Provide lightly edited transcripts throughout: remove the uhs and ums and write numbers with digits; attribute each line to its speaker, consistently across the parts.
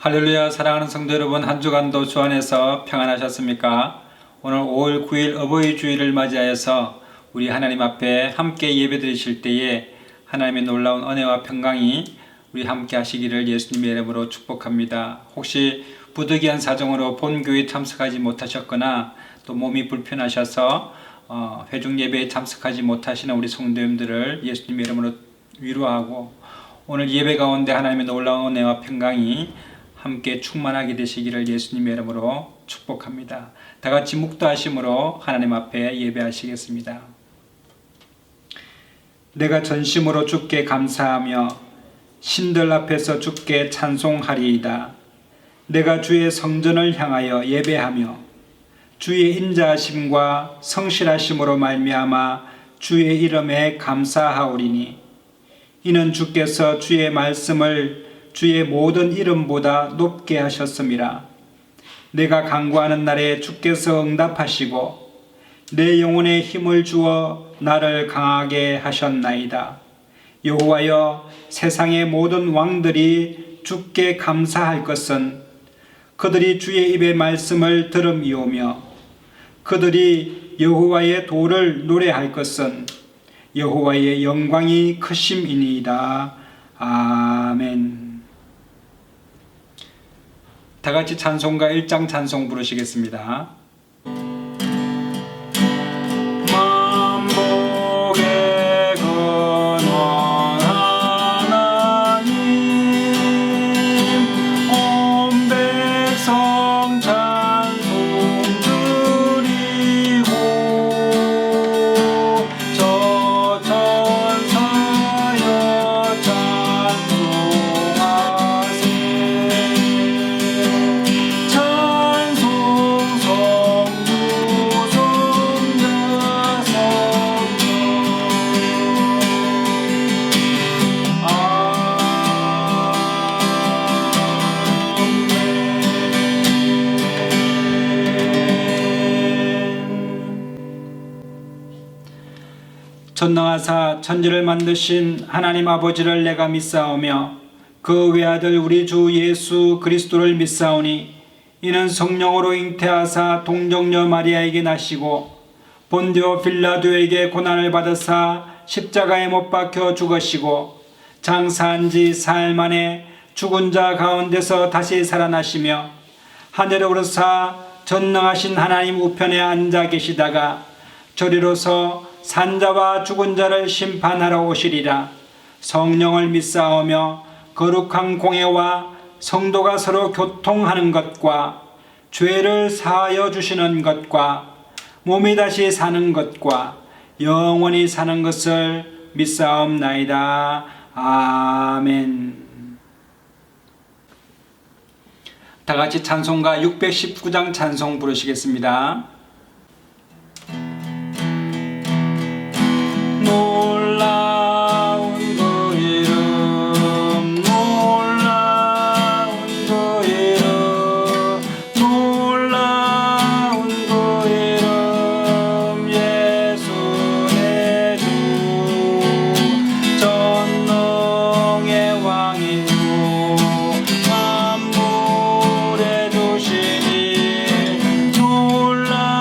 Speaker 1: 할렐루야. 사랑하는 성도 여러분, 한 주간도 주 안에서 평안하셨습니까? 오늘 5월 9일 어버이 주일을 맞이하여서 우리 하나님 앞에 함께 예배드리실 때에 하나님의 놀라운 은혜와 평강이 우리 함께 하시기를 예수님의 이름으로 축복합니다. 혹시 부득이한 사정으로 본교회에 참석하지 못하셨거나 또 몸이 불편하셔서 회중 예배에 참석하지 못하시는 우리 성도님들을 예수님의 이름으로 위로하고, 오늘 예배 가운데 하나님의 놀라운 은혜와 평강이 함께 충만하게 되시기를 예수님의 이름으로 축복합니다. 다 같이 묵도하심으로 하나님 앞에 예배하시겠습니다. 내가 전심으로 주께 감사하며 신들 앞에서 주께 찬송하리이다. 내가 주의 성전을 향하여 예배하며 주의 인자하심과 성실하심으로 말미암아 주의 이름에 감사하오리니, 이는 주께서 주의 말씀을 주의 모든 이름보다 높게 하셨음이라. 내가 간구하는 날에 주께서 응답하시고 내 영혼에 힘을 주어 나를 강하게 하셨나이다. 여호와여, 세상의 모든 왕들이 주께 감사할 것은 그들이 주의 입의 말씀을 들음이오며, 그들이 여호와의 도를 노래할 것은 여호와의 영광이 크심이니이다. 아멘. 다 같이 찬송가 1장 찬송 부르시겠습니다. 만복의 근원 하나님, 온 백성 찬송 드리고, 저 천사여 찬송하세. 전능하사 천지를 만드신 하나님 아버지를 내가 믿사오며 그 외아들 우리 주 예수 그리스도를 믿사오니, 이는 성령으로 잉태하사 동정녀 마리아에게 나시고 본디오 빌라도에게 고난을 받으사 십자가에 못 박혀 죽으시고 장사한 지 사흘 만에 죽은 자 가운데서 다시 살아나시며 하늘에 오르사 전능하신 하나님 우편에 앉아 계시다가 저리로서 산자와 죽은 자를 심판하러 오시리라. 성령을 믿사오며 거룩한 공회와 성도가 서로 교통하는 것과 죄를 사하여 주시는 것과 몸이 다시 사는 것과 영원히 사는 것을 믿사옵나이다. 아멘. 다 같이 찬송가 619장 찬송 부르시겠습니다. 놀라운 그 이름, 놀라운 그 이름, 놀라운 그 이름, 예수 내 주, 전능의 왕이고 만물의 주시니, 놀라운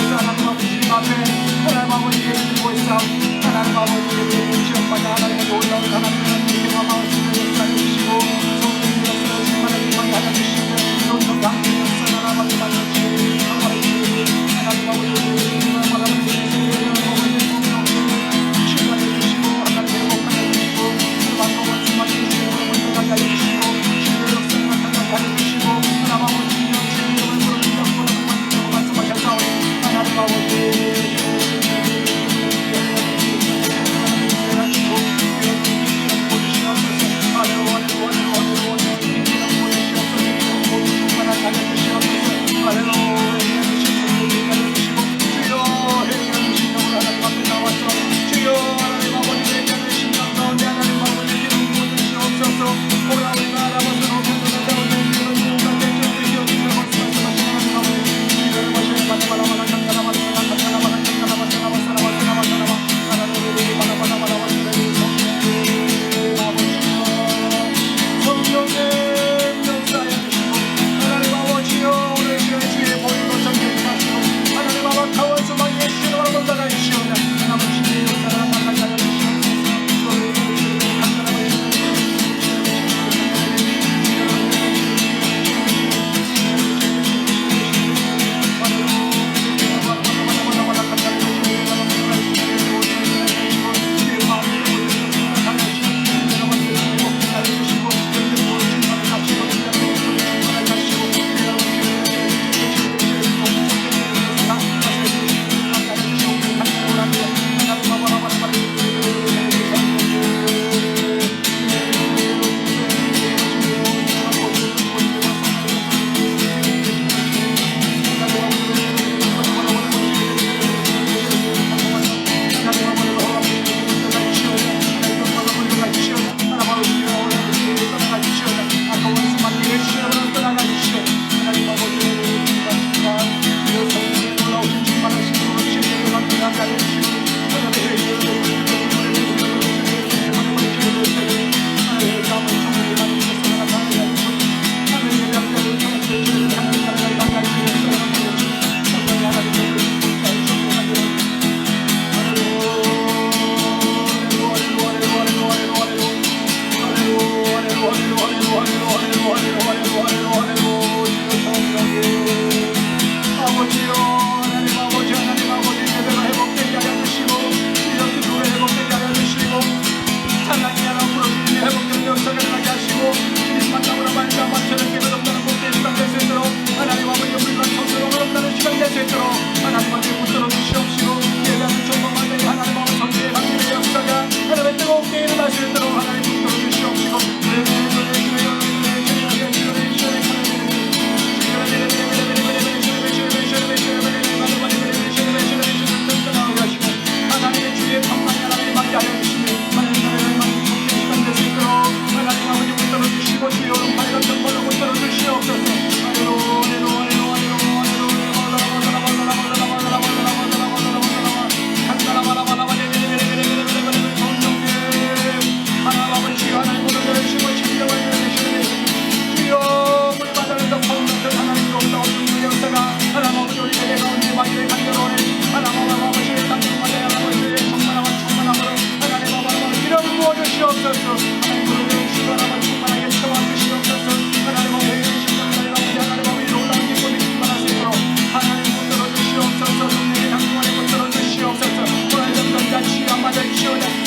Speaker 2: 주옵소서. 하나님 아버지 앞에 하나님 아버지 예배드리고 있사옵니다. 하나님 아버지 예배드리고 지역마다 하나님의 놀라운 하나님의 영광 마음을 역사해 주시고 성령의 역사를 충만하게 하여 주시며 이런 강의 역사를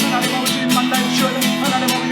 Speaker 2: 하나님 아버지 만나주시고 하나님 아버지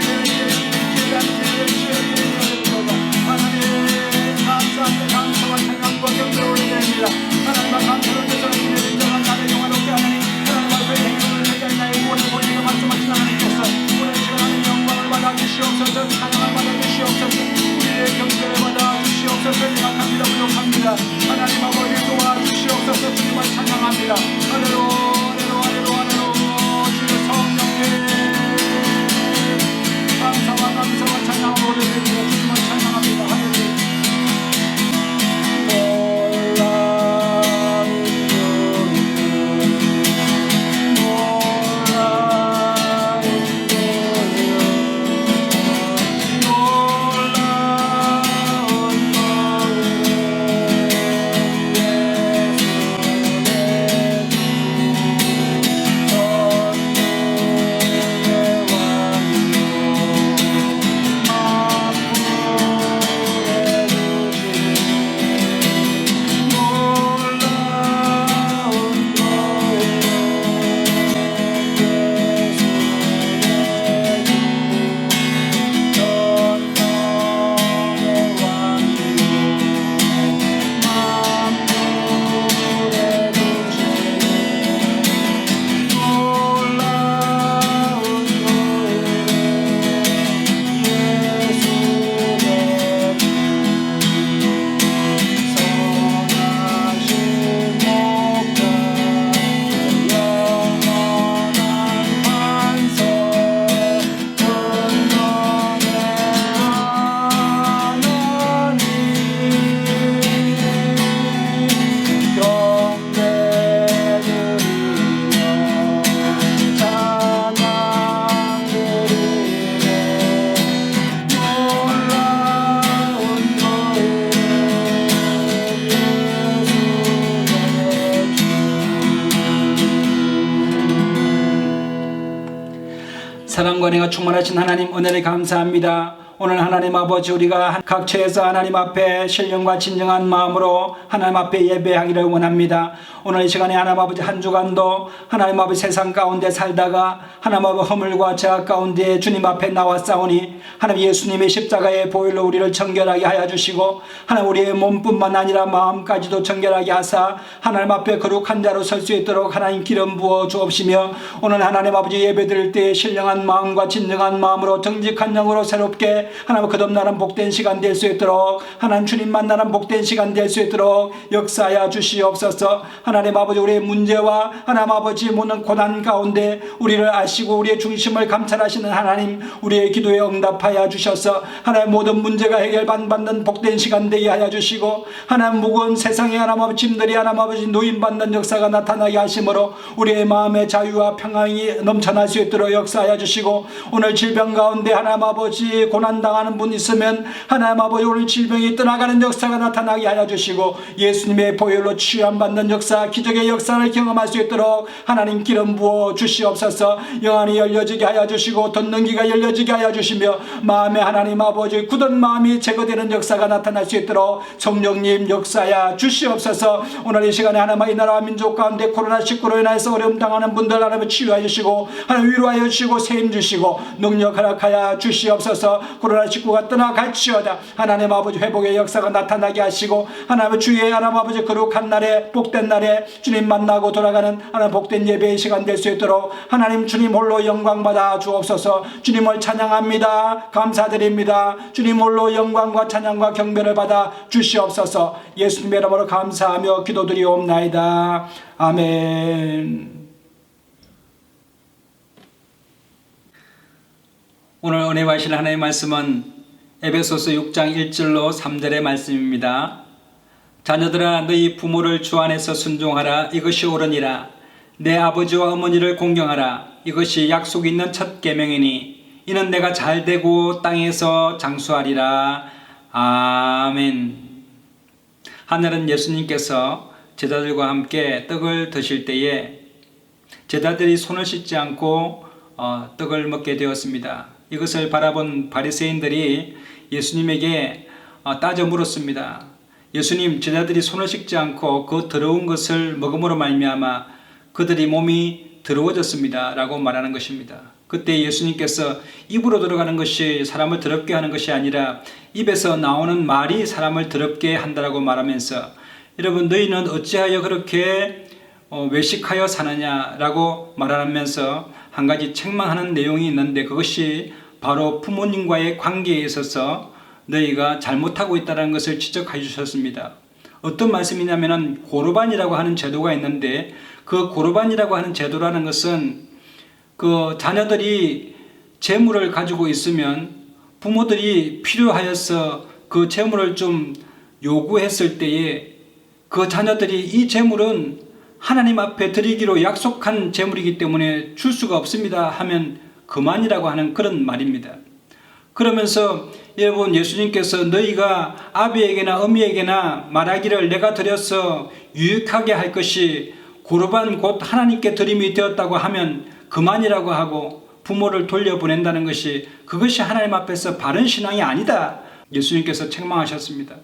Speaker 1: 사랑과 은혜가 충만하신 하나님 은혜를 감사합니다. 오늘 하나님 아버지 우리가 각 처에서 하나님 앞에 신령과 진정한 마음으로 하나님 앞에 예배하기를 원합니다. 오늘 이 시간에 하나님 아버지 한 주간도 하나님 아버지 세상 가운데 살다가 하나님 아버지 허물과 죄악 가운데 주님 앞에 나왔사오니 하나님 예수님의 십자가의 보혈로 우리를 정결하게 하여 주시고 하나님 우리의 몸뿐만 아니라 마음까지도 정결하게 하사 하나님 앞에 거룩한 자로 설 수 있도록 하나님 기름 부어 주옵시며 오늘 하나님 아버지 예배 드릴 때 신령한 마음과 진정한 마음으로 정직한 영으로 새롭게 하나님 거듭나는 복된 시간 될 수 있도록 하나님 주님 만나는 복된 시간 될 수 있도록 역사하여 주시옵소서. 하나님 아버지 우리의 문제와 하나님 아버지 모든 고난 가운데 우리를 아시고 우리의 중심을 감찰하시는 하나님 우리의 기도에 응답하여 주셔서 하나님 모든 문제가 해결받는 복된 시간 되게 하여 주시고 하나님 무거운 세상에 하나님 아버지 짐들이 하나님 아버지 노인받는 역사가 나타나게 하심으로 우리의 마음의 자유와 평안이 넘쳐날 수 있도록 역사하여 주시고 오늘 질병 가운데 하나님 아버지 고난당하는 분 있으면 하나님 아버지 오늘 질병이 떠나가는 역사가 나타나게 하여 주시고 예수님의 보혈로 치유받는 역사 기적의 역사를 경험할 수 있도록 하나님 기름 부어 주시옵소서. 영안이 열려지게 하여 주시고 듣는 귀가 열려지게 하여 주시며 마음에 하나님 아버지 굳은 마음이 제거되는 역사가 나타날 수 있도록 성령님 역사하여 주시옵소서. 오늘 이 시간에 하나님 이 나라와 민족 가운데 코로나19로 인해서 어려움 당하는 분들 하나님 치유하여 주시고 하나님 위로하여 주시고 세임 주시고 능력 허락하여 주시옵소서. 코로나19가 떠나갈지어다 하나님 아버지 회복의 역사가 나타나게 하시고 하나님 주의 하나님 아버지 거룩한 날에 복된 날에 주님 만나고 돌아가는 하나님 복된 예배의 시간 될 수 있도록 하나님 주님 홀로 영광 받아 주옵소서. 주님을 찬양합니다. 감사드립니다. 주님 홀로 영광과 찬양과 경배를 받아 주시옵소서. 예수님의 이름으로 감사하며 기도드리옵나이다. 아멘. 오늘 은혜 받으실 하나님의 말씀은 에베소서 6장 1절로 3절의 말씀입니다. 자녀들아 너희 부모를 주 안에서 순종하라. 이것이 옳으니라. 내 아버지와 어머니를 공경하라. 이것이 약속 있는 첫 계명이니 이는 내가 잘되고 땅에서 장수하리라. 아멘. 하늘은 예수님께서 제자들과 함께 떡을 드실 때에 제자들이 손을 씻지 않고 떡을 먹게 되었습니다. 이것을 바라본 바리새인들이 예수님에게 따져 물었습니다. 예수님, 제자들이 손을 씻지 않고 그 더러운 것을 먹음으로 말미암아 그들이 몸이 더러워졌습니다 라고 말하는 것입니다. 그때 예수님께서 입으로 들어가는 것이 사람을 더럽게 하는 것이 아니라 입에서 나오는 말이 사람을 더럽게 한다라고 말하면서 여러분 너희는 어찌하여 그렇게 외식하여 사느냐라고 말하면서 한 가지 책망하는 내용이 있는데 그것이 바로 부모님과의 관계에 있어서 너희가 잘못하고 있다는 것을 지적해 주셨습니다. 어떤 말씀이냐면 고르반이라고 하는 제도가 있는데 그 고르반이라고 하는 제도라는 것은 그 자녀들이 재물을 가지고 있으면 부모들이 필요하여서 그 재물을 좀 요구했을 때에 그 자녀들이 이 재물은 하나님 앞에 드리기로 약속한 재물이기 때문에 줄 수가 없습니다 하면 그만이라고 하는 그런 말입니다. 그러면서 여러분 예수님께서 너희가 아비에게나 어미에게나 말하기를 내가 드려서 유익하게 할 것이 고르반 곧 하나님께 드림이 되었다고 하면 그만이라고 하고 부모를 돌려보낸다는 것이 그것이 하나님 앞에서 바른 신앙이 아니다. 예수님께서 책망하셨습니다.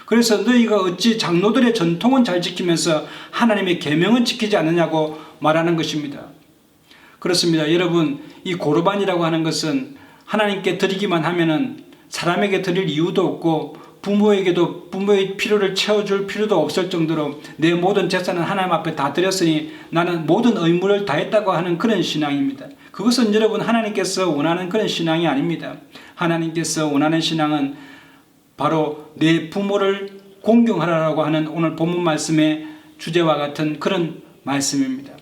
Speaker 1: 그래서 너희가 어찌 장로들의 전통은 잘 지키면서 하나님의 계명은 지키지 않느냐고 말하는 것입니다. 그렇습니다. 여러분 이 고르반이라고 하는 것은 하나님께 드리기만 하면은 사람에게 드릴 이유도 없고 부모에게도 부모의 필요를 채워줄 필요도 없을 정도로 내 모든 재산은 하나님 앞에 다 드렸으니 나는 모든 의무를 다했다고 하는 그런 신앙입니다. 그것은 여러분 하나님께서 원하는 그런 신앙이 아닙니다. 하나님께서 원하는 신앙은 바로 내 부모를 공경하라고 하는 오늘 본문 말씀의 주제와 같은 그런 말씀입니다.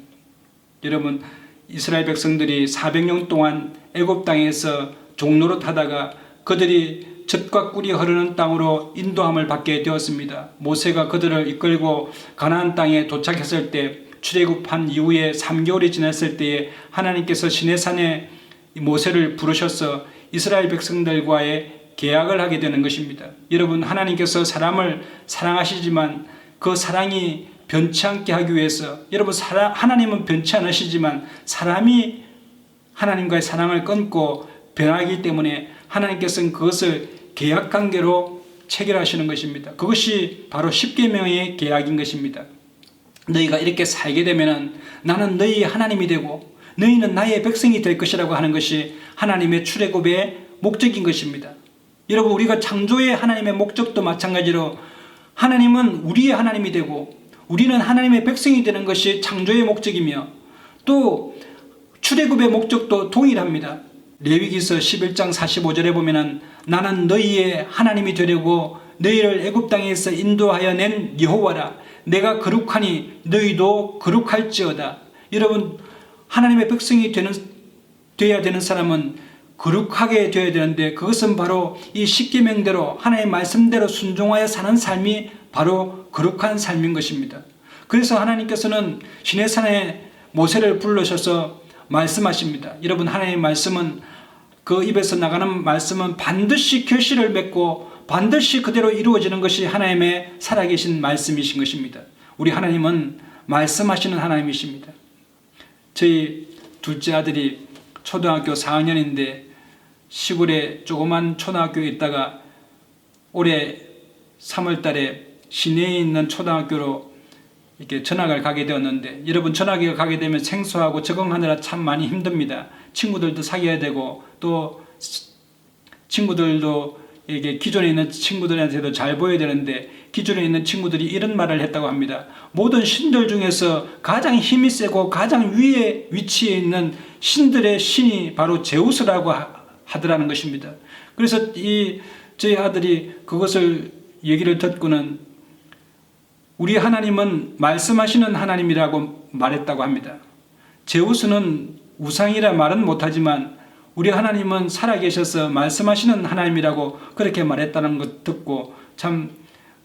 Speaker 1: 여러분 이스라엘 백성들이 400년 동안 애굽 땅에서 종노릇 하다가 그들이 젖과 꿀이 흐르는 땅으로 인도함을 받게 되었습니다. 모세가 그들을 이끌고 가나안 땅에 도착했을 때 출애굽한 이후에 3개월이 지났을 때에 하나님께서 시내산에 모세를 부르셔서 이스라엘 백성들과의 계약을 하게 되는 것입니다. 여러분 하나님께서 사람을 사랑하시지만 그 사랑이 변치 않게 하기 위해서 여러분 하나님은 변치 않으시지만 사람이 하나님과의 사랑을 끊고 변하기 때문에 하나님께서는 그것을 계약관계로 체결하시는 것입니다. 그것이 바로 십계명의 계약인 것입니다. 너희가 이렇게 살게 되면 나는 너희의 하나님이 되고 너희는 나의 백성이 될 것이라고 하는 것이 하나님의 출애굽의 목적인 것입니다. 여러분, 우리가 창조의 하나님의 목적도 마찬가지로 하나님은 우리의 하나님이 되고 우리는 하나님의 백성이 되는 것이 창조의 목적이며 또 출애굽의 목적도 동일합니다. 레위기서 11장 45절에 보면은 나는 너희의 하나님이 되려고 너희를 애굽 땅에서 인도하여 낸 여호와라. 내가 거룩하니 너희도 거룩할지어다. 여러분, 하나님의 백성이 되어야 되는 사람은 거룩하게 되어야 되는데 그것은 바로 이 십계명대로 하나님의 말씀대로 순종하여 사는 삶이 바로 거룩한 삶인 것입니다. 그래서 하나님께서는 시내산에 모세를 불러셔서 말씀하십니다. 여러분, 하나님의 말씀은 그 입에서 나가는 말씀은 반드시 결실을 맺고 반드시 그대로 이루어지는 것이 하나님의 살아계신 말씀이신 것입니다. 우리 하나님은 말씀하시는 하나님이십니다. 저희 둘째 아들이 초등학교 4학년인데 시골에 조그만 초등학교에 있다가 올해 3월 달에 시내에 있는 초등학교로 이렇게 전학을 가게 되었는데, 여러분, 전학을 가게 되면 생소하고 적응하느라 참 많이 힘듭니다. 친구들도 사귀어야 되고 또 친구들도 이게 기존에 있는 친구들한테도 잘 보여야 되는데 기존에 있는 친구들이 이런 말을 했다고 합니다. 모든 신들 중에서 가장 힘이 세고 가장 위에 위치해 있는 신들의 신이 바로 제우스라고 하더라는 것입니다. 그래서 저희 아들이 그것을 얘기를 듣고는 우리 하나님은 말씀하시는 하나님이라고 말했다고 합니다. 제우스는 우상이라 말은 못하지만 우리 하나님은 살아계셔서 말씀하시는 하나님이라고 그렇게 말했다는 것 듣고 참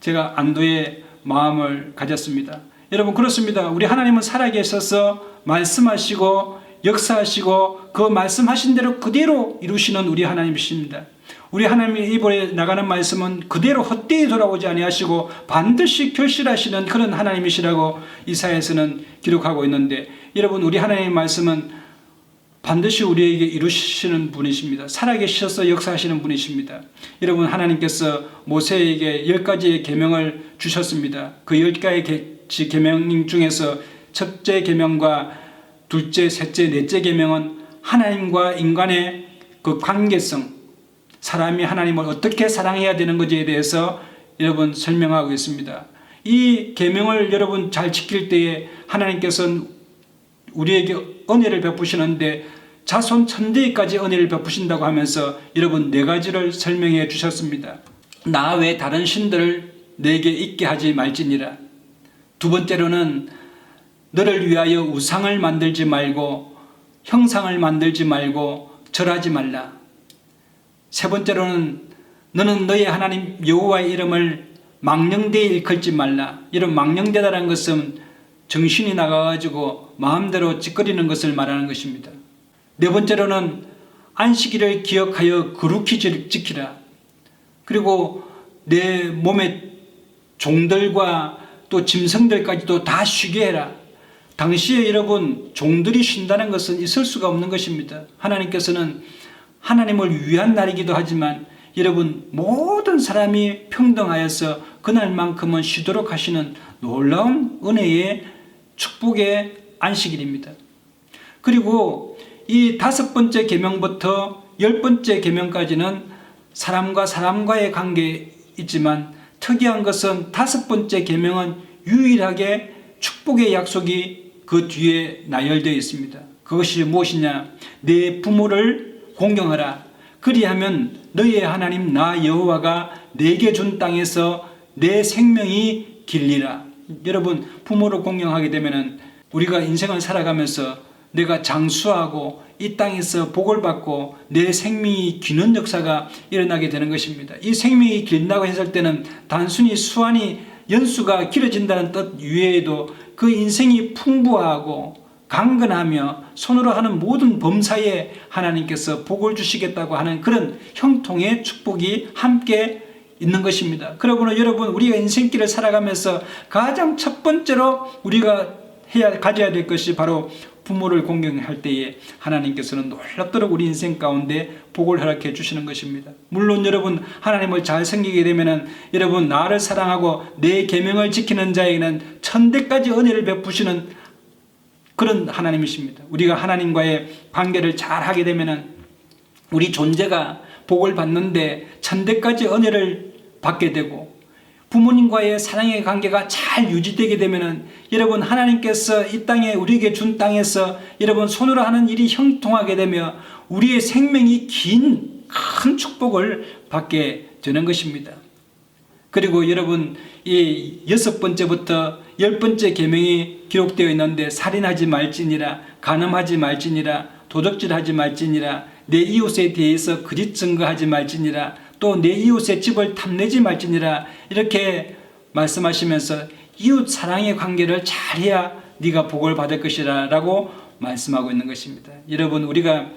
Speaker 1: 제가 안도의 마음을 가졌습니다. 여러분, 그렇습니다. 우리 하나님은 살아계셔서 말씀하시고 역사하시고 그 말씀하신 대로 그대로 이루시는 우리 하나님이십니다. 우리 하나님의 입에 나가는 말씀은 그대로 헛되이 돌아오지 아니하시고 반드시 결실하시는 그런 하나님이시라고 이사야에서는 기록하고 있는데, 여러분, 우리 하나님의 말씀은 반드시 우리에게 이루시는 분이십니다. 살아계셔서 역사하시는 분이십니다. 여러분, 하나님께서 모세에게 10가지의 계명을 주셨습니다. 그 10가지 계명 중에서 첫째 계명과 둘째, 셋째, 넷째 계명은 하나님과 인간의 그 관계성, 사람이 하나님을 어떻게 사랑해야 되는 것에 대해서 여러분 설명하고 있습니다. 이 계명을 여러분 잘 지킬 때에 하나님께서는 우리에게 은혜를 베푸시는데 자손 천대까지 은혜를 베푸신다고 하면서 여러분 4가지를 설명해 주셨습니다. 나 외 다른 신들을 내게 있게 하지 말지니라. 두 번째로는 너를 위하여 우상을 만들지 말고 형상을 만들지 말고 절하지 말라. 세 번째로는 너는 너의 하나님 여호와의 이름을 망령되이 일컬지 말라. 이런 망령되다라는 것은 정신이 나가가지고 마음대로 짓거리는 것을 말하는 것입니다. 네 번째로는 안식일을 기억하여 거룩히 지키라. 그리고 내 몸의 종들과 또 짐승들까지도 다 쉬게 해라. 당시에 여러분 종들이 쉰다는 것은 있을 수가 없는 것입니다. 하나님께서는 하나님을 위한 날이기도 하지만 여러분 모든 사람이 평등하여서 그날만큼은 쉬도록 하시는 놀라운 은혜의 축복의 안식일입니다. 그리고 이 5번째 계명부터 10번째 계명까지는 사람과 사람과의 관계에 있지만 특이한 것은 5번째 계명은 유일하게 축복의 약속이 그 뒤에 나열되어 있습니다. 그것이 무엇이냐? 내 부모를 공경하라. 그리하면 너희의 하나님 나 여호와가 내게 준 땅에서 내 생명이 길리라. 여러분, 부모를 공경하게 되면 우리가 인생을 살아가면서 내가 장수하고 이 땅에서 복을 받고 내 생명이 기는 역사가 일어나게 되는 것입니다. 이 생명이 길다고 했을 때는 단순히 수완이 연수가 길어진다는 뜻 이외에도 그 인생이 풍부하고 강건하며 손으로 하는 모든 범사에 하나님께서 복을 주시겠다고 하는 그런 형통의 축복이 함께 있는 것입니다. 그러므로 여러분, 우리가 인생길을 살아가면서 가장 첫 번째로 우리가 가져야 될 것이 바로 부모를 공경할 때에 하나님께서는 놀랍도록 우리 인생 가운데 복을 허락해 주시는 것입니다. 물론 여러분 하나님을 잘 섬기게 되면은 여러분 나를 사랑하고 내 계명을 지키는 자에게는 천대까지 은혜를 베푸시는 그런 하나님이십니다. 우리가 하나님과의 관계를 잘 하게 되면은 우리 존재가 복을 받는데 천대까지 은혜를 받게 되고 부모님과의 사랑의 관계가 잘 유지되게 되면은 여러분 하나님께서 이 땅에 우리에게 준 땅에서 여러분 손으로 하는 일이 형통하게 되며 우리의 생명이 긴 큰 축복을 받게 되는 것입니다. 그리고 여러분 이 6번째부터 10번째 계명이 기록되어 있는데 살인하지 말지니라, 간음하지 말지니라, 도적질하지 말지니라, 내 이웃에 대해서 거짓 증거하지 말지니라, 또 내 이웃의 집을 탐내지 말지니라 이렇게 말씀하시면서 이웃 사랑의 관계를 잘해야 네가 복을 받을 것이라 라고 말씀하고 있는 것입니다. 여러분 우리가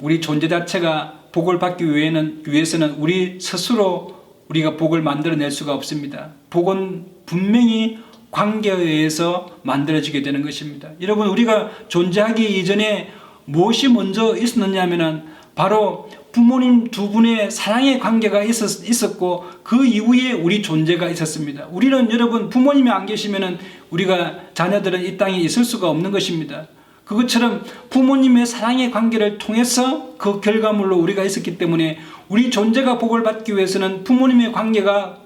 Speaker 1: 우리 존재 자체가 복을 받기 위해서는 우리 스스로 우리가 복을 만들어낼 수가 없습니다. 복은 분명히 관계에 의해서 만들어지게 되는 것입니다. 여러분 우리가 존재하기 이전에 무엇이 먼저 있었느냐 하면은 바로 부모님 두 분의 사랑의 관계가 있었고 그 이후에 우리 존재가 있었습니다. 우리는 여러분 부모님이 안 계시면은 우리가 자녀들은 이 땅에 있을 수가 없는 것입니다. 그것처럼 부모님의 사랑의 관계를 통해서 그 결과물로 우리가 있었기 때문에 우리 존재가 복을 받기 위해서는 부모님의 관계가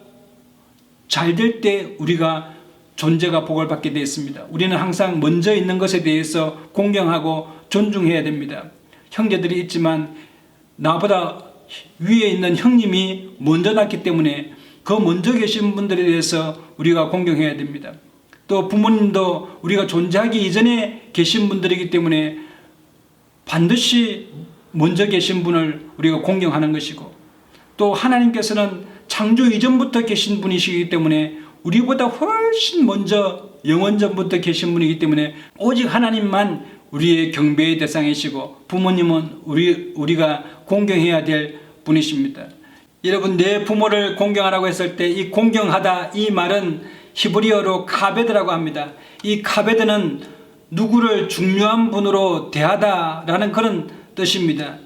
Speaker 1: 잘 될 때 우리가 존재가 복을 받게 되어 있습니다. 우리는 항상 먼저 있는 것에 대해서 공경하고 존중해야 됩니다. 형제들이 있지만 나보다 위에 있는 형님이 먼저 났기 때문에 그 먼저 계신 분들에 대해서 우리가 공경해야 됩니다. 또 부모님도 우리가 존재하기 이전에 계신 분들이기 때문에 반드시 먼저 계신 분을 우리가 공경하는 것이고, 또 하나님께서는 창조 이전부터 계신 분이시기 때문에 우리보다 훨씬 먼저 영원전부터 계신 분이기 때문에 오직 하나님만 우리의 경배의 대상이시고 부모님은 우리가 공경해야 될 분이십니다. 여러분 내 부모를 공경하라고 했을 때 이 공경하다 이 말은 히브리어로 카베드라고 합니다. 이 카베드는 누구를 중요한 분으로 대하다라는 그런 뜻입니다.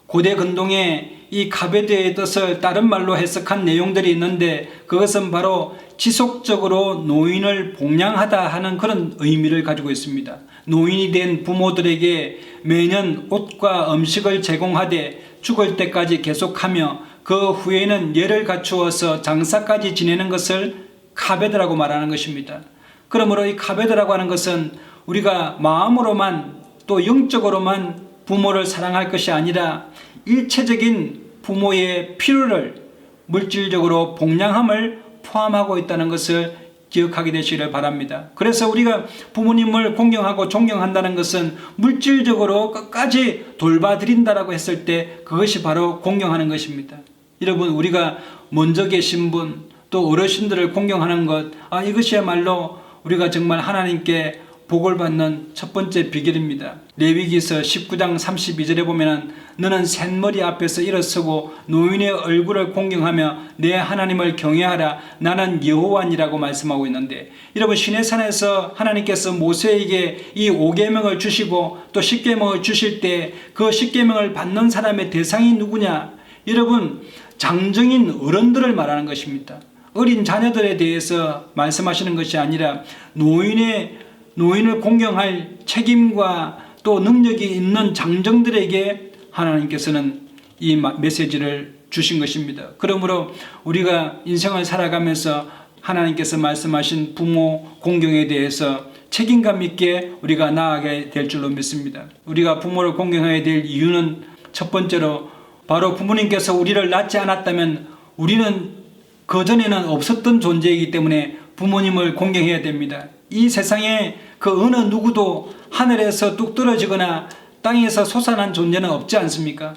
Speaker 1: 고대 근동에 이 카베드의 뜻을 다른 말로 해석한 내용들이 있는데 그것은 바로 지속적으로 노인을 복양하다 하는 그런 의미를 가지고 있습니다. 노인이 된 부모들에게 매년 옷과 음식을 제공하되 죽을 때까지 계속하며 그 후에는 예를 갖추어서 장사까지 지내는 것을 카베드라고 말하는 것입니다. 그러므로 이 카베드라고 하는 것은 우리가 마음으로만 또 영적으로만 부모를 사랑할 것이 아니라 일체적인 부모의 필요를 물질적으로 복양함을 포함하고 있다는 것을 기억하게 되시기를 바랍니다. 그래서 우리가 부모님을 공경하고 존경한다는 것은 물질적으로 끝까지 돌봐드린다라고 했을 때 그것이 바로 공경하는 것입니다. 여러분 우리가 먼저 계신 분 또 어르신들을 공경하는 것, 이것이야말로 우리가 정말 하나님께 복을 받는 첫 번째 비결입니다. 레위기서 19장 32절에 보면 너는 샌머리 앞에서 일어서고 노인의 얼굴을 공경하며 내 하나님을 경외하라 나는 여호와니라고 말씀하고 있는데, 여러분 시내산에서 하나님께서 모세에게 이 5계명을 주시고 또 10계명을 주실 때 그 10계명을 받는 사람의 대상이 누구냐? 여러분 장정인 어른들을 말하는 것입니다. 어린 자녀들에 대해서 말씀하시는 것이 아니라 노인을 공경할 책임과 또 능력이 있는 장정들에게 하나님께서는 이 메시지를 주신 것입니다. 그러므로 우리가 인생을 살아가면서 하나님께서 말씀하신 부모 공경에 대해서 책임감 있게 우리가 나아가게 될 줄로 믿습니다. 우리가 부모를 공경해야 될 이유는 첫 번째로 바로 부모님께서 우리를 낳지 않았다면 우리는 그전에는 없었던 존재이기 때문에 부모님을 공경해야 됩니다. 이 세상에 그 어느 누구도 하늘에서 뚝 떨어지거나 땅에서 솟아난 존재는 없지 않습니까?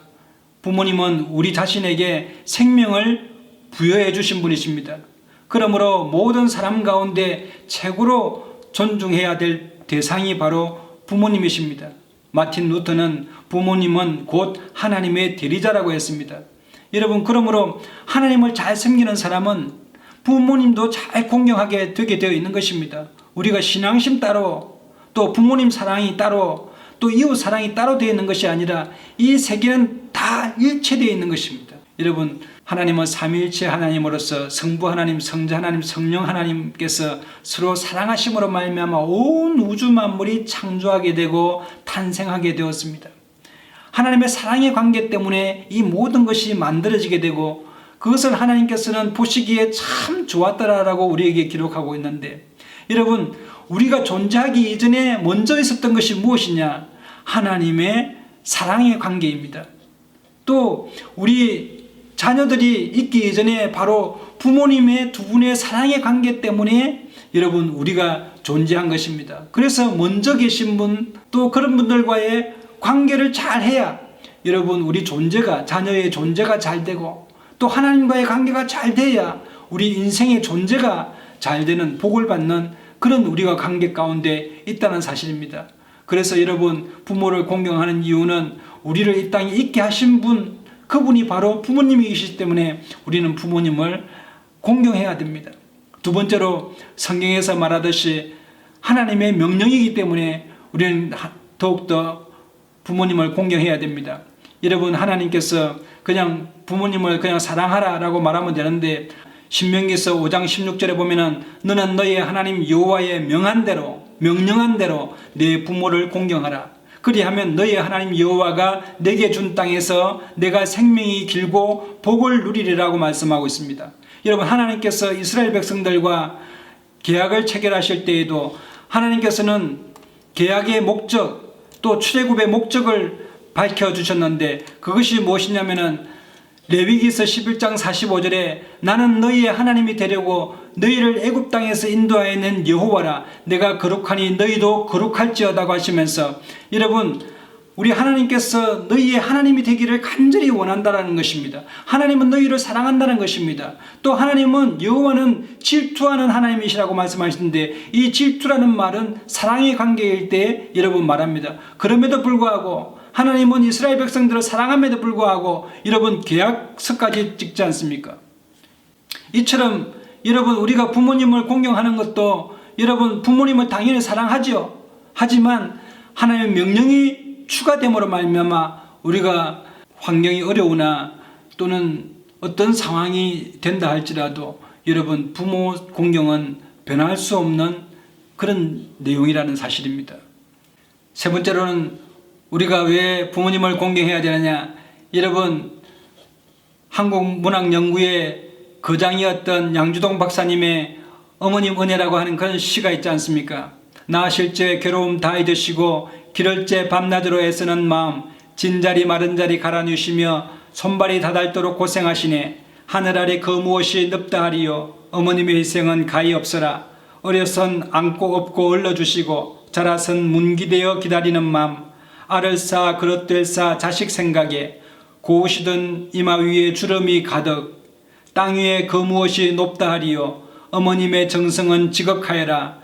Speaker 1: 부모님은 우리 자신에게 생명을 부여해 주신 분이십니다. 그러므로 모든 사람 가운데 최고로 존중해야 될 대상이 바로 부모님이십니다. 마틴 루터는 부모님은 곧 하나님의 대리자라고 했습니다. 여러분 그러므로 하나님을 잘 섬기는 사람은 부모님도 잘 공경하게 되게 되어 있는 것입니다. 우리가 신앙심 따로 또 부모님 사랑이 따로 또 이웃 사랑이 따로 되어 있는 것이 아니라 이 세 개는 다 일체되어 있는 것입니다. 여러분, 하나님은 삼위일체 하나님으로서 성부 하나님, 성자 하나님, 성령 하나님께서 서로 사랑하심으로 말미암아 온 우주 만물이 창조하게 되고 탄생하게 되었습니다. 하나님의 사랑의 관계 때문에 이 모든 것이 만들어지게 되고 그것을 하나님께서는 보시기에 참 좋았더라라고 우리에게 기록하고 있는데, 여러분, 우리가 존재하기 이전에 먼저 있었던 것이 무엇이냐? 하나님의 사랑의 관계입니다. 또 우리 자녀들이 있기 이전에 바로 부모님의 두 분의 사랑의 관계 때문에 여러분 우리가 존재한 것입니다. 그래서 먼저 계신 분, 또 그런 분들과의 관계를 잘 해야 여러분 우리 존재가, 자녀의 존재가 잘 되고 또 하나님과의 관계가 잘 돼야 우리 인생의 존재가 잘 되는, 복을 받는 그런 우리가 관계 가운데 있다는 사실입니다. 그래서 여러분, 부모를 공경하는 이유는 우리를 이 땅에 있게 하신 분, 그분이 바로 부모님이시기 때문에 우리는 부모님을 공경해야 됩니다. 두 번째로 성경에서 말하듯이 하나님의 명령이기 때문에 우리는 더욱더 부모님을 공경해야 됩니다. 여러분, 하나님께서 그냥 부모님을 그냥 사랑하라 라고 말하면 되는데, 신명기서 5장 16절에 보면은 너는 너의 하나님 여호와의 명령한 대로 내 부모를 공경하라. 그리하면 너의 하나님 여호와가 내게 준 땅에서 내가 생명이 길고 복을 누리리라고 말씀하고 있습니다. 여러분, 하나님께서 이스라엘 백성들과 계약을 체결하실 때에도 하나님께서는 계약의 목적, 또 출애굽의 목적을 밝혀주셨는데, 그것이 무엇이냐면은 레위기서 11장 45절에 나는 너희의 하나님이 되려고 너희를 애굽 땅에서 인도하여 낸 여호와라. 내가 거룩하니 너희도 거룩할지어다고 하시면서, 여러분, 우리 하나님께서 너희의 하나님이 되기를 간절히 원한다는 것입니다. 하나님은 너희를 사랑한다는 것입니다. 또 하나님은, 여호와는 질투하는 하나님이시라고 말씀하시는데, 이 질투라는 말은 사랑의 관계일 때 여러분 말합니다. 그럼에도 불구하고 하나님은 이스라엘 백성들을 사랑함에도 불구하고 여러분 계약서까지 찍지 않습니까? 이처럼 여러분, 우리가 부모님을 공경하는 것도 여러분 부모님을 당연히 사랑하죠. 하지만 하나님의 명령이 추가됨으로 말미암아 우리가 환경이 어려우나 또는 어떤 상황이 된다 할지라도 여러분 부모 공경은 변할 수 없는 그런 내용이라는 사실입니다. 세 번째로는 우리가 왜 부모님을 공경해야 되느냐? 여러분, 한국 문학 연구의 거장이었던 양주동 박사님의 어머님 은혜라고 하는 그런 시가 있지 않습니까? 낳으실 때 괴로움 다 잊으시고 기를째 밤낮으로 애쓰는 마음, 진자리 마른 자리 갈아누시며 손발이 다닳도록 고생하시네. 하늘 아래 그 무엇이 넙다 하리요. 어머님의 희생은 가히 없어라. 어려선 안고 업고 얼러주시고 자라선 문기되어 기다리는 마음, 알을 쌓아 그릇될 쌓아 자식 생각에 고우시던 이마 위에 주름이 가득, 땅 위에 그 무엇이 높다 하리요. 어머님의 정성은 지극하여라.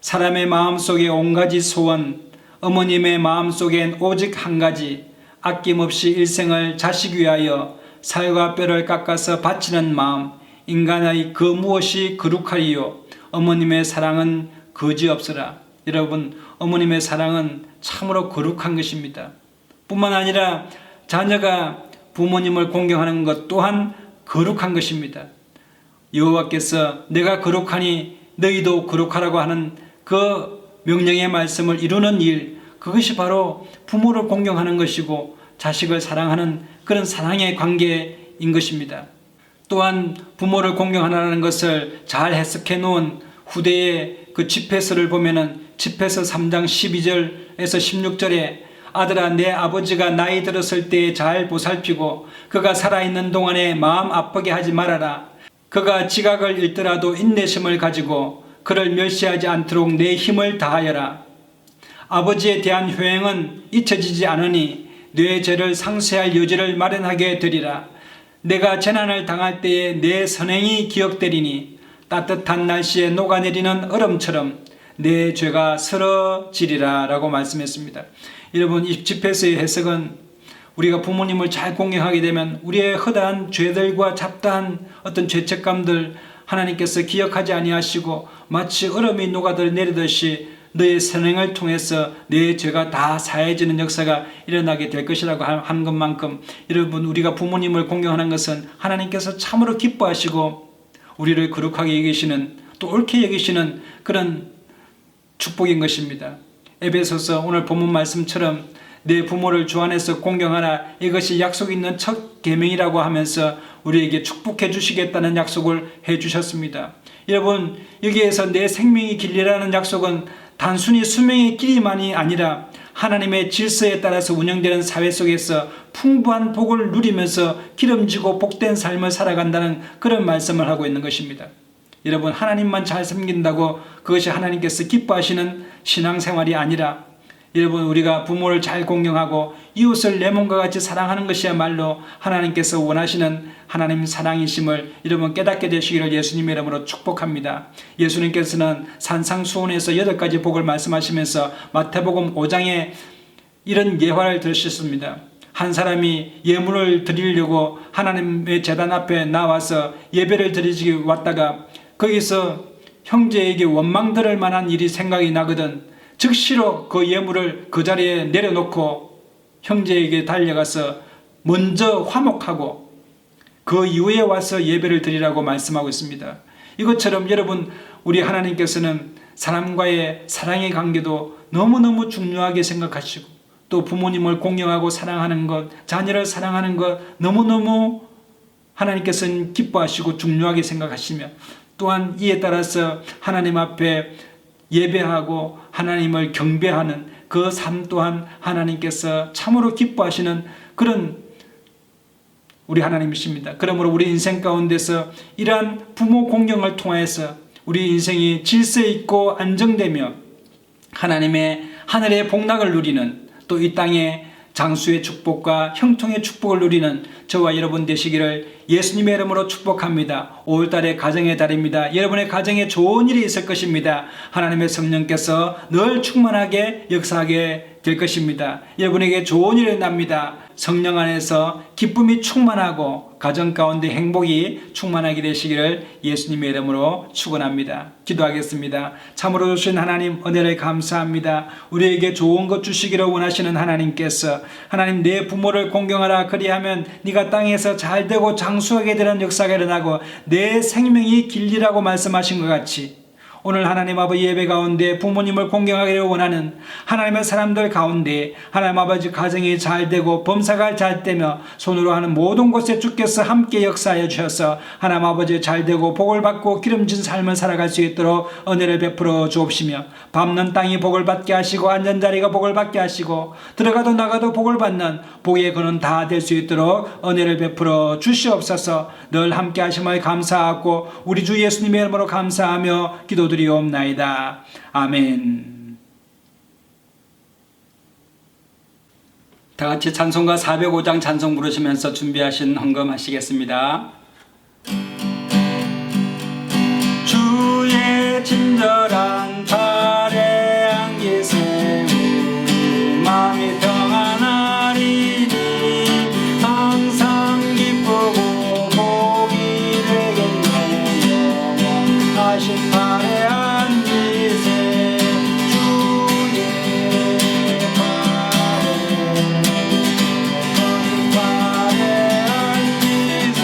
Speaker 1: 사람의 마음속에 온가지 소원, 어머님의 마음속엔 오직 한 가지, 아낌없이 일생을 자식 위하여 살과 뼈를 깎아서 바치는 마음, 인간의 그 무엇이 거룩하리요. 어머님의 사랑은 거지없으라. 여러분, 어머님의 사랑은 참으로 거룩한 것입니다. 뿐만 아니라 자녀가 부모님을 공경하는 것 또한 거룩한 것입니다. 여호와께서 내가 거룩하니 너희도 거룩하라고 하는 그 명령의 말씀을 이루는 일, 그것이 바로 부모를 공경하는 것이고 자식을 사랑하는 그런 사랑의 관계인 것입니다. 또한 부모를 공경하라는 것을 잘 해석해 놓은 후대의 그 집회서를 보면은 집회서 3장 12절에서 16절에 아들아, 내 아버지가 나이 들었을 때에 잘 보살피고 그가 살아있는 동안에 마음 아프게 하지 말아라. 그가 지각을 잃더라도 인내심을 가지고 그를 멸시하지 않도록 내 힘을 다하여라. 아버지에 대한 효행은 잊혀지지 않으니 내 죄를 상쇄할 여지를 마련하게 되리라. 내가 재난을 당할 때에 내 선행이 기억되리니 따뜻한 날씨에 녹아내리는 얼음처럼 내 죄가 서러지리라 라고 말씀했습니다. 여러분, 이 집회서의 해석은 우리가 부모님을 잘 공경하게 되면 우리의 허다한 죄들과 잡다한 어떤 죄책감들 하나님께서 기억하지 아니하시고 마치 얼음이 녹아내리듯이 너의 선행을 통해서 내 죄가 다 사해지는 역사가 일어나게 될 것이라고 한 것만큼 여러분 우리가 부모님을 공경하는 것은 하나님께서 참으로 기뻐하시고 우리를 거룩하게 여기시는 또 옳게 여기시는 그런 축복인 것입니다. 에베소서 오늘 본문 말씀처럼 내 부모를 주 안에서 공경하라 이것이 약속 있는 첫 계명이라고 하면서 우리에게 축복해 주시겠다는 약속을 해 주셨습니다. 여러분 여기에서 내 생명이 길리라는 약속은 단순히 수명의 길이만이 아니라 하나님의 질서에 따라서 운영되는 사회 속에서 풍부한 복을 누리면서 기름지고 복된 삶을 살아간다는 그런 말씀을 하고 있는 것입니다. 여러분 하나님만 잘 섬긴다고 그것이 하나님께서 기뻐하시는 신앙생활이 아니라 여러분 우리가 부모를 잘 공경하고 이웃을 내 몸과 같이 사랑하는 것이야말로 하나님께서 원하시는 하나님 사랑이심을 여러분 깨닫게 되시기를 예수님의 이름으로 축복합니다. 예수님께서는 산상수훈에서 8가지 복을 말씀하시면서 마태복음 5장에 이런 예화를 들으셨습니다. 한 사람이 예물을 드리려고 하나님의 제단 앞에 나와서 예배를 드리기 왔다가 거기서 형제에게 원망 들을 만한 일이 생각이 나거든 즉시로 그 예물을 그 자리에 내려놓고 형제에게 달려가서 먼저 화목하고 그 이후에 와서 예배를 드리라고 말씀하고 있습니다. 이것처럼 여러분 우리 하나님께서는 사람과의 사랑의 관계도 너무너무 중요하게 생각하시고 또 부모님을 공경하고 사랑하는 것, 자녀를 사랑하는 것 너무너무 하나님께서는 기뻐하시고 중요하게 생각하시며 또한 이에 따라서 하나님 앞에 예배하고 하나님을 경배하는 그 삶 또한 하나님께서 참으로 기뻐하시는 그런 우리 하나님이십니다. 그러므로 우리 인생 가운데서 이러한 부모 공경을 통해서 우리 인생이 질서 있고 안정되며 하나님의 하늘의 복락을 누리는 또 이 땅의 장수의 축복과 형통의 축복을 누리는 저와 여러분 되시기를 예수님의 이름으로 축복합니다. 5월달의 가정의 달입니다. 여러분의 가정에 좋은 일이 있을 것입니다. 하나님의 성령께서 늘 충만하게 역사하게 될 것입니다. 여러분에게 좋은 일이 납니다. 성령 안에서 기쁨이 충만하고 가정 가운데 행복이 충만하게 되시기를 예수님의 이름으로 축원합니다. 기도하겠습니다. 참으로 주신 하나님 은혜를 감사합니다. 우리에게 좋은 것 주시기를 원하시는 하나님께서 하나님 내 부모를 공경하라 그리하면 네가 땅에서 잘되고 장수하게 되는 역사가 일어나고 내 생명이 길리라고 말씀하신 것 같이 오늘 하나님 아버지 예배 가운데 부모님을 공경하기를 원하는 하나님의 사람들 가운데 하나님 아버지 가정이 잘되고 범사가 잘되며 손으로 하는 모든 곳에 주께서 함께 역사하여 주셔서 하나님 아버지 잘되고 복을 받고 기름진 삶을 살아갈 수 있도록 은혜를 베풀어 주옵시며 밟는 땅이 복을 받게 하시고 앉은 자리가 복을 받게 하시고 들어가도 나가도 복을 받는 복의 근원 다 될 수 있도록 은혜를 베풀어 주시옵소서. 늘 함께 하심을 감사하고 우리 주 예수님의 이름으로 감사하며 기도드리옵나이다. 아멘. 다 같이 찬송가 405장 찬송 부르시면서 준비하신 헌금하시겠습니다. 주의 친절한 발에 안기 세우 마음이 평안하리니 항상 기쁘고 복이 되겠네 영원하신 발에 안기세 주의 발에 안기세 주의 발에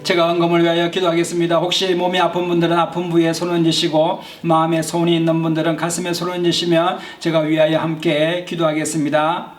Speaker 1: 제가 언검을 위하여 기도하겠습니다. 혹시 몸이 아픈 분들은 아픈 부위에 손을 얹으시고 마음에 소원이 있는 분들은 가슴에 손을 얹으시면 제가 위하여 함께 기도하겠습니다.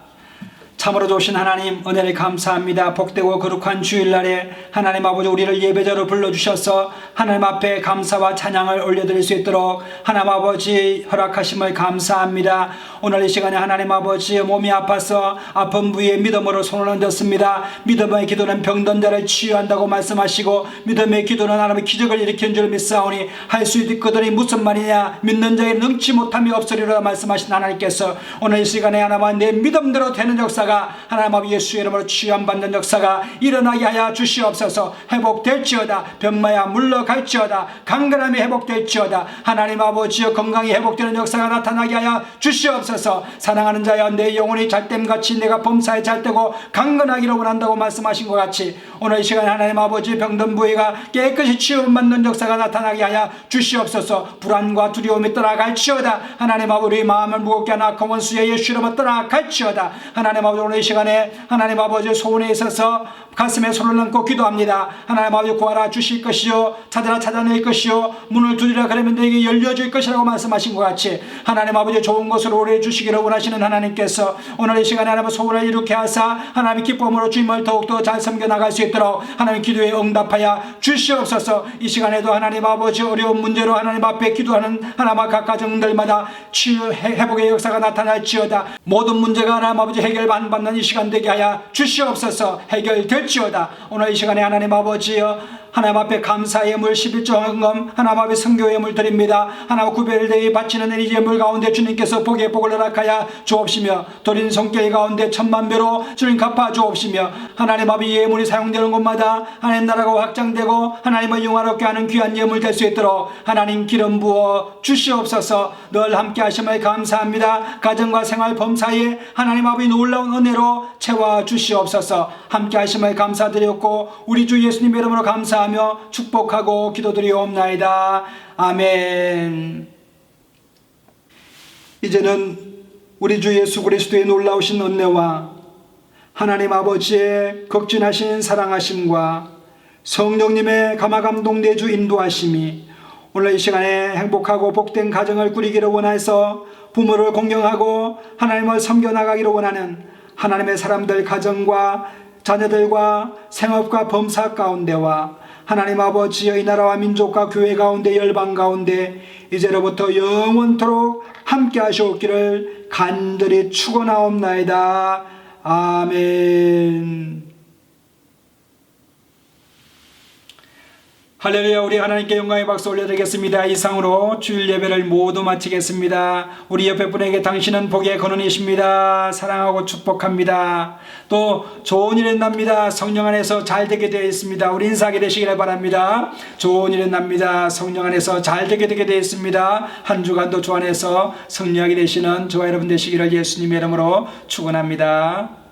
Speaker 1: 참으로 좋으신 하나님, 은혜를 감사합니다. 복되고 거룩한 주일날에 하나님 아버지 우리를 예배자로 불러주셔서 하나님 앞에 감사와 찬양을 올려드릴 수 있도록 하나님 아버지 허락하심을 감사합니다. 오늘 이 시간에 하나님 아버지 몸이 아파서 아픈 부위에 믿음으로 손을 얹었습니다. 믿음의 기도는 병든 자를 치유한다고 말씀하시고 믿음의 기도는 하나님의 기적을 일으키는 줄 믿사오니 할 수 있거든이 무슨 말이냐, 믿는 자의 능치 못함이 없으리라 말씀하신 하나님께서 오늘 이 시간에 하나님 내 믿음대로 되는 역사가 하나님 아버지 예수의 이름으로 치유받는 역사가 일어나게 하여 주시옵소서. 회복될지어다. 병마야 물러갈지어다. 강건함이 회복될지어다. 하나님 아버지여 건강이 회복되는 역사가 나타나게 하여 주시옵소서. 사랑하는 자여 내 영혼이 잘됨같이 내가 범사에 잘되고 강건하기를 원한다고 말씀하신 것 같이 오늘 이 시간에 하나님 아버지 병든 부위가 깨끗이 치유받는 역사가 나타나게 하여 주시옵소서. 불안과 두려움이 떠나갈지어다. 하나님 아버지 마음을 무겁게 하나 원수의 예수 이름으로 떠나갈지어다. 하나님 아버지 오늘 이 시간에 하나님 아버지 소원에 있어서 가슴에 손을 얹고 기도합니다. 하나님 아버지 구하라 주실 것이요 찾아라 찾아낼 것이요 문을 두드리라 그러면 너에게 열려줄 것이라고 말씀하신 것 같이 하나님 아버지 좋은 것을 오래 주시기를 원하시는 하나님께서 오늘 이 시간에 하나님 소원을 이루게 하사 하나님의 기쁨으로 주님을 더욱더 잘 섬겨나갈 수 있도록 하나님 기도에 응답하여 주시옵소서. 이 시간에도 하나님 아버지 어려운 문제로 하나님 앞에 기도하는 하나님 각 가정들마다 치유 회복의 역사가 나타날지어다. 모든 문제가 하나님 아버지 해결받는 이 시간 되게 하여 주시옵소서. 해결될지어다. 오늘 이 시간에 하나님 아버지여 하나님 앞에 감사의 예물 11조 헌금 하나님 앞에 성교 예물 드립니다. 하나님 구별되이 바치는 이 예물 가운데 주님께서 복의 복을 허락하여 주옵시며 드린 손길 가운데 천만배로 주님 갚아 주옵시며 하나님 앞에 예물이 사용되는 곳마다 하나님 나라가 확장되고 하나님을 영화롭게 하는 귀한 예물 될 수 있도록 하나님 기름 부어 주시옵소서. 늘 함께 하심을 감사합니다. 가정과 생활 범사에 하나님 앞에 놀라운 은혜로 채워 주시옵소서. 함께 하심을 감사드렸고 우리 주 예수님 이름으로 감사합니다. 축복하고 기도드리옵나이다. 아멘. 이제는 우리 주 예수 그리스도의 놀라우신 은혜와 하나님 아버지의 극진하신 사랑하심과 성령님의 감화감동 내주 인도하심이 오늘 이 시간에 행복하고 복된 가정을 꾸리기를 원해서 부모를 공경하고 하나님을 섬겨나가기를 원하는 하나님의 사람들 가정과 자녀들과 생업과 범사 가운데와 하나님 아버지의 나라와 민족과 교회 가운데 열방 가운데 이제로부터 영원토록 함께 하시옵기를 간절히 축원하옵나이다. 아멘. 할렐루야. 우리 하나님께 영광의 박수 올려드리겠습니다. 이상으로 주일 예배를 모두 마치겠습니다. 우리 옆에 분에게 당신은 복의 근원이십니다. 사랑하고 축복합니다. 또 좋은 일은 납니다. 성령 안에서 잘 되게 되어 있습니다. 우리 인사하게 되시기를 바랍니다. 좋은 일은 납니다. 성령 안에서 잘 되게 되어 있습니다. 한 주간도 주 안에서 승리하게 되시는 저와 여러분 되시기를 예수님의 이름으로 축원합니다.